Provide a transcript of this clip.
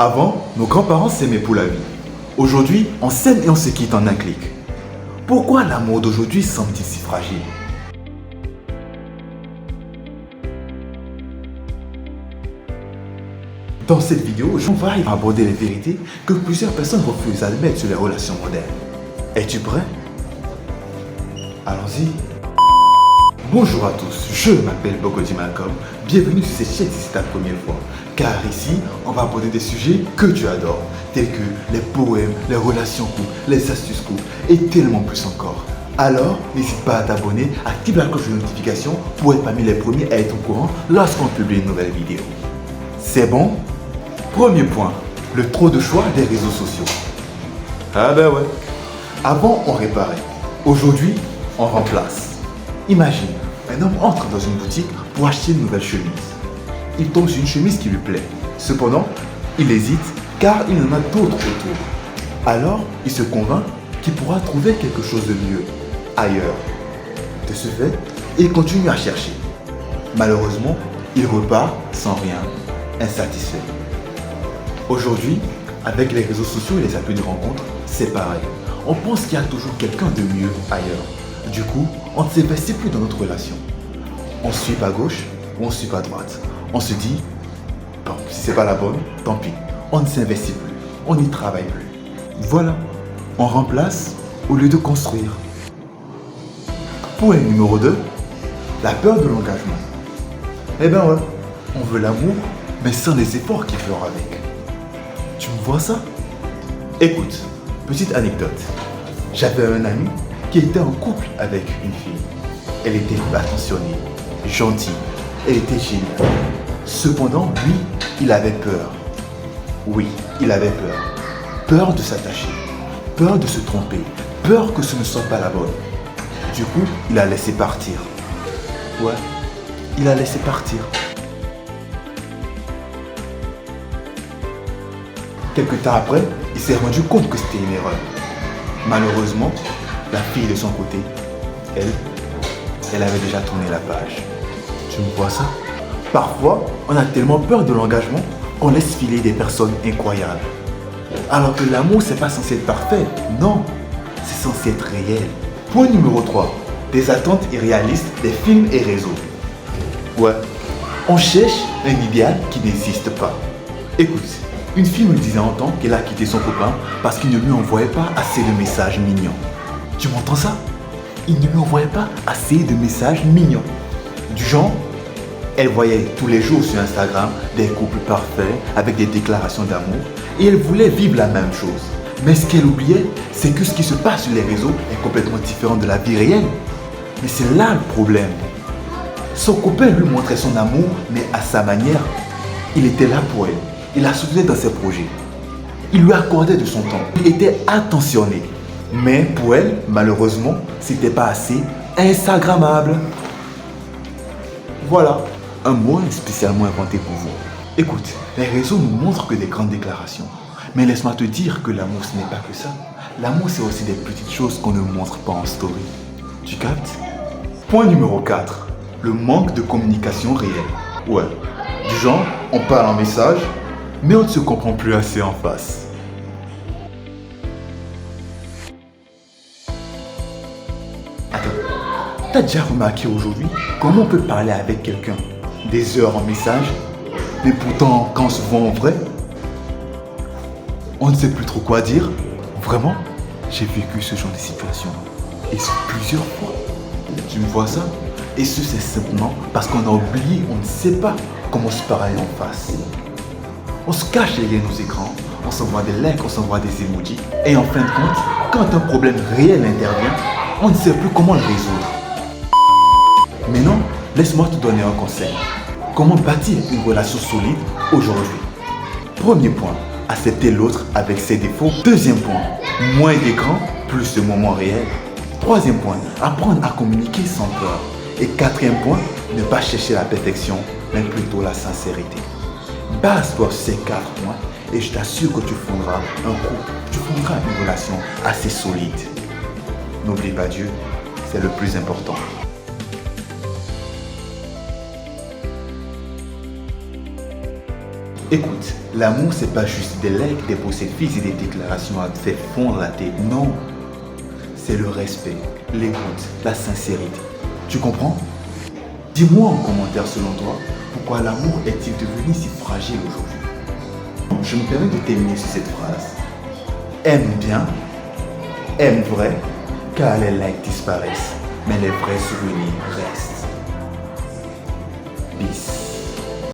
Avant, nos grands-parents s'aimaient pour la vie. Aujourd'hui, on s'aime et on se quitte en un clic. Pourquoi l'amour d'aujourd'hui semble-t-il si fragile? Dans cette vidéo, on va aborder les vérités que plusieurs personnes refusent d'admettre sur les relations modernes. Es-tu prêt? Allons-y. Bonjour à tous, je m'appelle Bogodi Malcolm. Bienvenue sur cette chaîne si c'est ta première fois. Car ici, on va aborder des sujets que tu adores, tels que les poèmes, les relations couples, les astuces couples et tellement plus encore. Alors, n'hésite pas à t'abonner, active la cloche de notification pour être parmi les premiers à être au courant lorsqu'on publie une nouvelle vidéo. C'est bon? Premier point, le trop de choix des réseaux sociaux. Ah ben ouais. Avant, on réparait. Aujourd'hui, on remplace. Imagine, un homme entre dans une boutique pour acheter une nouvelle chemise. Il tombe sur une chemise qui lui plaît. Cependant, il hésite car il en a d'autres autour. Alors, il se convainc qu'il pourra trouver quelque chose de mieux ailleurs. De ce fait, il continue à chercher. Malheureusement, il repart sans rien, insatisfait. Aujourd'hui, avec les réseaux sociaux et les applis de rencontre, c'est pareil. On pense qu'il y a toujours quelqu'un de mieux ailleurs. Du coup, on ne s'investit plus dans notre relation. On suit à gauche ou on suit à droite. On se dit, bon, si c'est pas la bonne, tant pis. On ne s'investit plus, on n'y travaille plus. Voilà, on remplace au lieu de construire. Point numéro 2, la peur de l'engagement. Eh ben ouais, on veut l'amour, mais sans les efforts qui feront avec. Tu me vois ça? Écoute, petite anecdote. J'avais un ami qui était en couple avec une fille. Elle était attentionnée, gentille, elle était géniale. Cependant, lui, il avait peur. Oui, il avait peur. Peur de s'attacher, peur de se tromper, peur que ce ne soit pas la bonne. Du coup, il a laissé partir. Ouais, il a laissé partir. Quelque temps après, il s'est rendu compte que c'était une erreur. Malheureusement, la fille de son côté, elle avait déjà tourné la page. Tu me vois ça? Parfois, on a tellement peur de l'engagement qu'on laisse filer des personnes incroyables. Alors que l'amour, c'est pas censé être parfait. Non, c'est censé être réel. Point numéro 3. Des attentes irréalistes des films et réseaux. Ouais, on cherche un idéal qui n'existe pas. Écoute, une fille me disait en temps qu'elle a quitté son copain parce qu'il ne lui envoyait pas assez de messages mignons. Tu m'entends ça? Il ne lui envoyait pas assez de messages mignons. Du genre, elle voyait tous les jours sur Instagram des couples parfaits avec des déclarations d'amour et elle voulait vivre la même chose. Mais ce qu'elle oubliait, c'est que ce qui se passe sur les réseaux est complètement différent de la vie réelle. Mais c'est là le problème. Son copain lui montrait son amour, mais à sa manière. Il était là pour elle. Il la soutenait dans ses projets. Il lui accordait de son temps. Il était attentionné. Mais pour elle, malheureusement, c'était pas assez Instagrammable. Voilà, un mot spécialement inventé pour vous. Écoute, les réseaux nous montrent que des grandes déclarations. Mais laisse-moi te dire que l'amour, ce n'est pas que ça. L'amour, c'est aussi des petites choses qu'on ne montre pas en story. Tu captes? Point numéro 4. Le manque de communication réelle. Ouais, du genre, on parle en message, mais on ne se comprend plus assez en face. Attends, t'as déjà remarqué aujourd'hui comment on peut parler avec quelqu'un des heures en message, mais pourtant quand on se voit en vrai, on ne sait plus trop quoi dire? Vraiment, j'ai vécu ce genre de situation, et c'est plusieurs fois. Tu me vois ça? Et ce, c'est simplement parce qu'on a oublié, on ne sait pas comment se parler en face. On se cache derrière nos écrans, on s'envoie des likes, on s'envoie des emojis. Et en fin de compte, quand un problème réel intervient, on ne sait plus comment le résoudre. Maintenant, laisse-moi te donner un conseil. Comment bâtir une relation solide aujourd'hui? Premier point, accepter l'autre avec ses défauts. Deuxième point, moins d'écran, plus de moments réels. Troisième point, apprendre à communiquer sans peur. Et quatrième point, ne pas chercher la perfection, mais plutôt la sincérité. Base-toi sur ces 4 points et je t'assure que tu fonderas un couple, tu fonderas une relation assez solide. N'oublie pas Dieu, c'est le plus important. Écoute, l'amour c'est pas juste des likes, des posts selfies et des déclarations à te faire fondre la tête. Non, c'est le respect, l'écoute, la sincérité. Tu comprends? Dis-moi en commentaire selon toi, pourquoi l'amour est-il devenu si fragile aujourd'hui? Je me permets de terminer sur cette phrase. Aime bien, aime vrai, car les likes disparaissent, mais les vrais souvenirs restent. Peace.